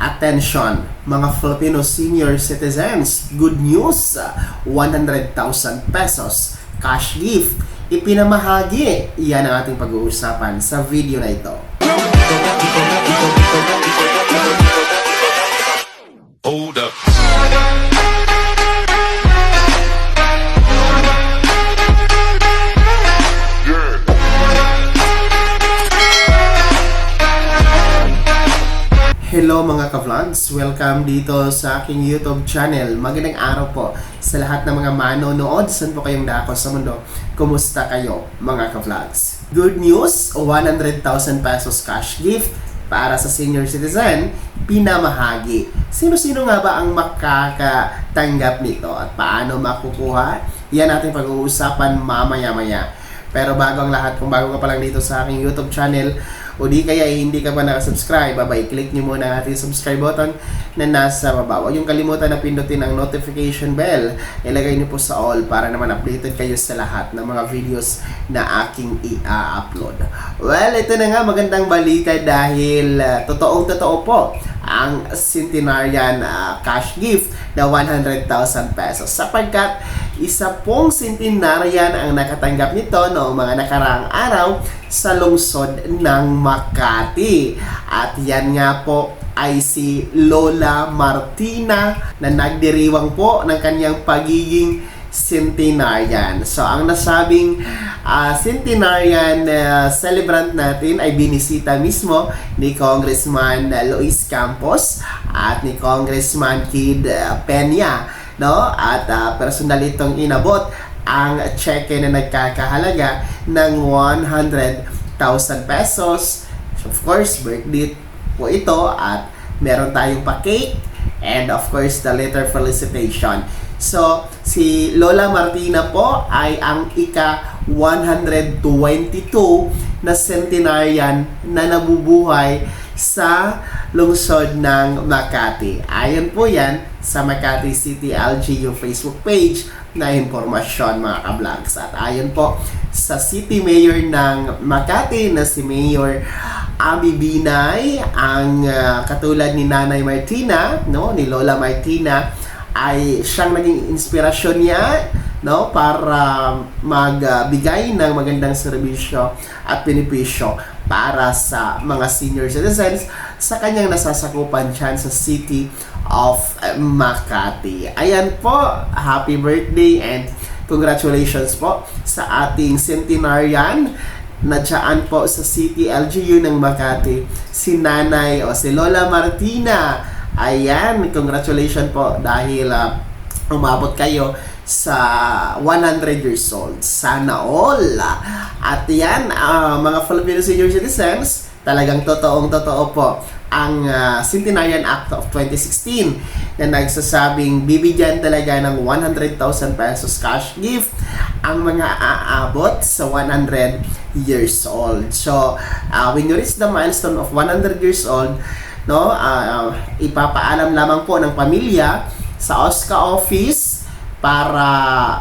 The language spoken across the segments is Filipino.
Attention, mga Filipino senior citizens, good news, 100,000 pesos cash gift ipinamahagi. Yan ang ating pag-uusapan sa video na ito. Hold up. Hello mga ka-vlogs! Welcome dito sa aking YouTube channel. Magandang araw po sa lahat ng mga manonood. Saan po kayong dako sa mundo? Kumusta kayo mga ka-vlogs? Good news! 100,000 pesos cash gift para sa senior citizen pinamahagi. Sino-sino nga ba ang makakatanggap nito at paano makukuha? Yan natin pag-uusapan mamaya-maya. Pero bago ang lahat, kung bago ka pa lang dito sa aking YouTube channel, o di kaya hindi ka pa nakasubscribe, click nyo muna ang ating subscribe button na nasa baba. Huwag yung kalimutan na pindutin ang notification bell. Ilagay nyo po sa all para naman updated kayo sa lahat ng mga videos na aking i-upload. Well, ito na nga, magandang balita dahil totoong-totoo po ang centenarian cash gift na 100,000 pesos. Sapagkat isa pong centenarian ang nakatanggap nito noong mga nakaraang araw sa lungsod ng Makati. At yan nga po ay si Lola Martina na nagdiriwang po ng kanyang pagiging centenarian. So ang nasabing centenarian celebrant natin ay binisita mismo ni Congressman Luis Campos at ni Congressman Kid Peña, no? At personal itong inabot ang cheque na nagkakahalaga ng 100,000 pesos. Of course, birthday po ito at meron tayong pa-cake and of course the letter felicitation. So, si Lola Martina po ay ang ika-122 na centenarian na nabubuhay sa lungsod ng Makati. Ayon po yan sa Makati City LGU Facebook page na impormasyon mga ka-vlogs. At ayon po sa City Mayor ng Makati na si Mayor Abby Binay, ang katulad ni Nanay Martina, no, ni Lola Martina, ay siyang naging inspirasyon niya, no, para magbigay ng magandang serbisyo at benepisyo para sa mga senior citizens sa kanyang nasasakupan dyan sa City of Makati. Ayan po, happy birthday and congratulations po sa ating centenarian na dyan po sa City LGU ng Makati, si Nanay o si Lola Martina. Ayan, congratulations po dahil umabot kayo sa 100 years old. Sana all. At yan, mga Filipino senior citizens, talagang totoong-totoo po ang Centenarian Act of 2016 na nagsasabing bibigyan talaga ng 100,000 pesos cash gift ang mga aabot sa 100 years old. So, when you reach the milestone of 100 years old, no, ipapaalam lamang po ng pamilya sa OSCA office para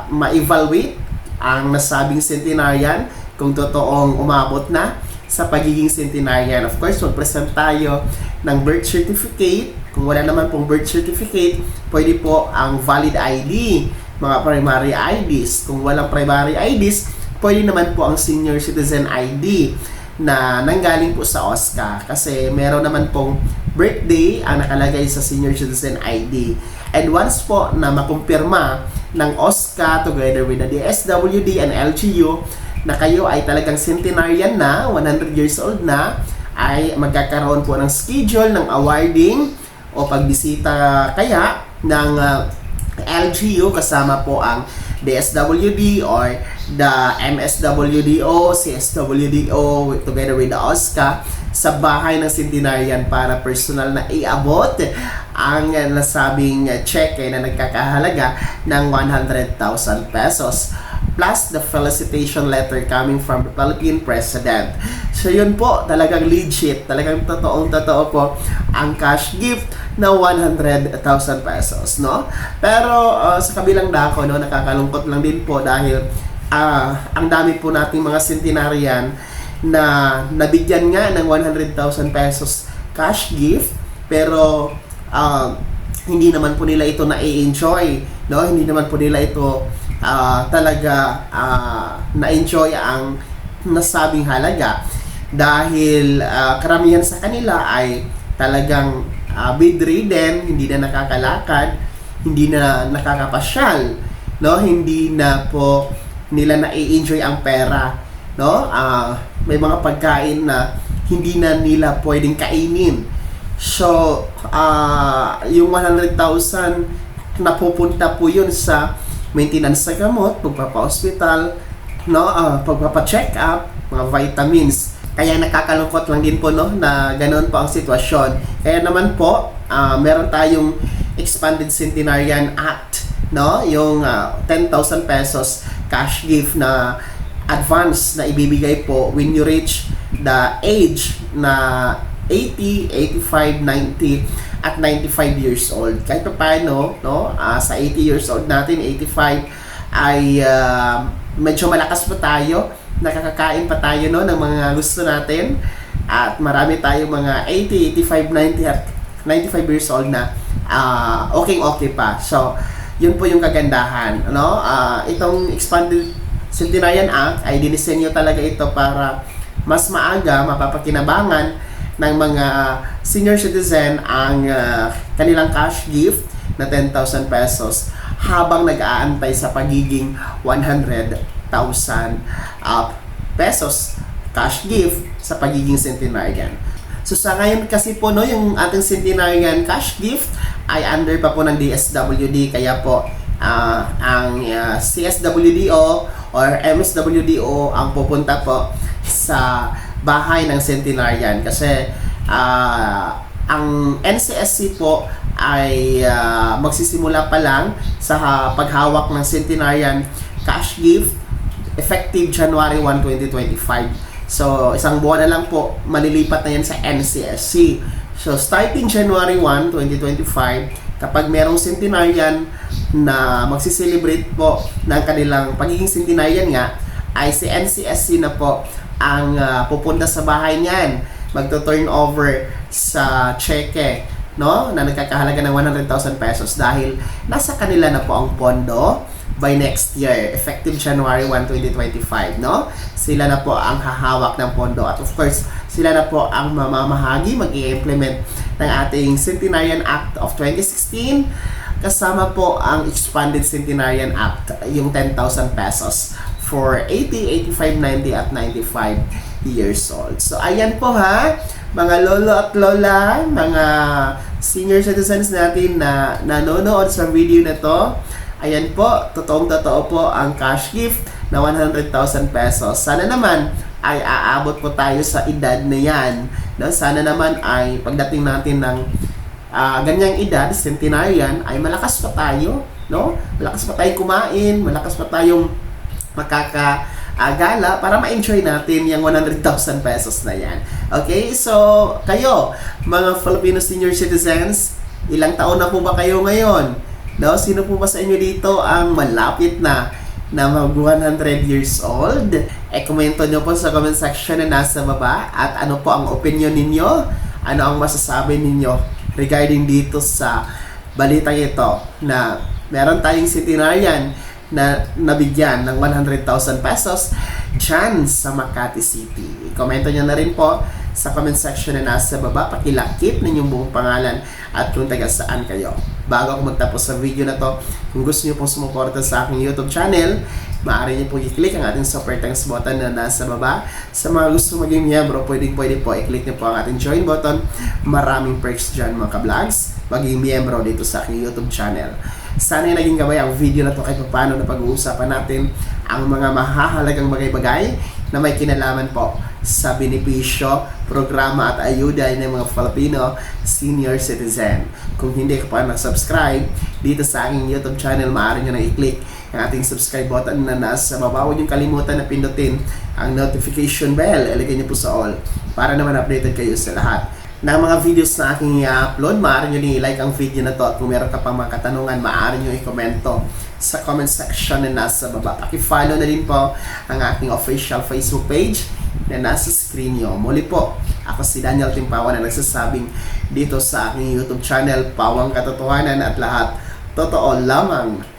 ma-evaluate ang nasabing centenarian kung totoong umabot na sa pagiging centenarian. Of course, mag-present tayo ng birth certificate. Kung wala naman pong birth certificate, pwede po ang valid ID, mga primary IDs. Kung walang primary IDs, pwede naman po ang senior citizen ID na nanggaling po sa OSCA kasi meron naman pong birthday ang nakalagay sa senior citizen ID. And once po na makumpirma ng OSCA together with the DSWD and LGU na kayo ay talagang centenarian na, 100 years old na, ay magkakaroon po ng schedule ng awarding o pagbisita kaya ng LGU kasama po ang DSWD or the MSWDO, CSWDO together with the OSCA sa bahay ng centenarian para personal na iabot ang nasabing cheque na nagkakahalaga ng 100,000 pesos plus the felicitation letter coming from the Philippine President. So yun po, talagang legit, talagang totoong-totoo po ang cash gift na 100,000 pesos, no? Pero sa kabilang dako, no, nakakalungkot lang din po dahil ang dami po nating mga centenarian na nabigyan nga ng 100,000 pesos cash gift pero hindi naman po nila ito na-enjoy, no? Hindi naman po nila ito talaga na-enjoy ang nasabing halaga dahil karamihan sa kanila ay talagang bedridden, hindi na nakakalakad, hindi na nakakapasyal, no? Hindi na po nila na-enjoy ang pera, no? May mga pagkain na hindi na nila pwedeng kainin. So, yung 100,000 napupunta po yun sa maintenance sa gamot, pagpapa-hospital, no? Pagpapa-check up, mga vitamins. Kaya nakakalungkot lang din po, no, na ganoon po ang sitwasyon. Kaya naman po, meron tayong Expanded Centenarian Act, no? Yung 10,000 pesos cash gift na advance na ibibigay po when you reach the age na 80, 85, 90 at 95 years old. Kahit pa paano, no, sa 80 years old natin, 85 ay medyo malakas pa tayo, nakakakain pa tayo, no, ng mga gusto natin, at marami tayong mga 80, 85, 90 at 95 years old na okay pa. So, yun po yung kagandahan, no? Itong Expanded Centenarian Act ay dinisenyo talaga ito para mas maaga mapapakinabangan ng mga senior citizen ang kanilang cash gift na 10,000 pesos habang nag-aantay sa pagiging 100,000 pesos cash gift sa pagiging centenarian. So sa ngayon kasi po, no, yung ating centenarian cash gift ay under pa po ng DSWD, kaya po ang CSWDO or MSWDO ang pupunta po sa bahay ng centenarian kasi ang NCSC po ay magsisimula pa lang sa paghawak ng centenarian cash gift effective January 1, 2025. So isang buwan na lang po malilipat na yan sa NCSC. So starting January 1, 2025, kapag merong centenarian na magsiselebrate po ng kanilang pagiging centenarian nga, ay si NCSC na po ang pupunta sa bahay niyan, magto-turn over sa cheque, no, na nagkakahalaga ng 100,000 pesos dahil nasa kanila na po ang pondo by next year, effective January 1, 2025, no? Sila na po ang hahawak ng pondo at of course, sila na po ang mamamahagi, mag-i-implement ng ating Centenarian Act of 2016 kasama po ang Expanded Centenarian Act, yung 10,000 pesos for 80, 85, 90 at 95 years old. So ayan po ha, mga lolo at lola, mga senior citizens natin na nanonood sa video na to. Ayan po, totoong-totoo po ang cash gift na 100,000 pesos. Sana naman ay aabot po tayo sa edad na yan. No? Sana naman ay pagdating natin ng ganyang edad, centenarian, ay malakas pa tayo, no? Malakas pa tayong kumain, malakas pa tayong makakagala para ma-enjoy natin yung 100,000 pesos na yan. Okay? So, kayo, mga Filipino senior citizens, ilang taon na po ba kayo ngayon? No? Sino po ba sa inyo dito ang malapit na mag 100 years old? Komento nyo po sa comment section na nasa baba at ano po ang opinion ninyo? Ano ang masasabi ninyo regarding dito sa balitang ito na meron tayong centenarian na nabigyan ng 100,000 pesos dyan sa Makati City. Komento nyo na rin po sa comment section na nasa baba, pakilakip ninyong buong pangalan at kung taga saan kayo. Bago ako magtapos sa video na to, kung gusto nyo pong sumuporta sa aking YouTube channel, maaari nyo pong i-click ang ating super thanks button na nasa baba. Sa mga gusto maging miyembro, pwede po i-click nyo po ang ating join button. Maraming perks dyan mga ka-vlogs, maging miyembro dito sa aking YouTube channel. Sana yung naging gabay ang video na to kahit paano na pag-uusapan natin ang mga mahahalagang bagay-bagay na may kinalaman po sa benepisyo, programa at ayuda ng mga Filipino senior citizen. Kung hindi ka pa nag-subscribe dito sa aking YouTube channel, maaari nyo na i-click ang ating subscribe button na nasa baba. Huwag nyo kalimutan na pindutin ang notification bell. Ilagay nyo po sa all para naman updated kayo sa lahat ng mga videos na aking i-upload. Maaari nyo din i-like ang video na to at kung meron ka pang mga katanungan, maaari nyo i-komento sa comment section na nasa baba. Paki-follow na din po ang aking official Facebook page na nasa screen nyo. Muli po, Ako si Daniel Timpawan na nagsasabing dito sa aking YouTube channel, Pawang Katotohanan at lahat totoo lamang.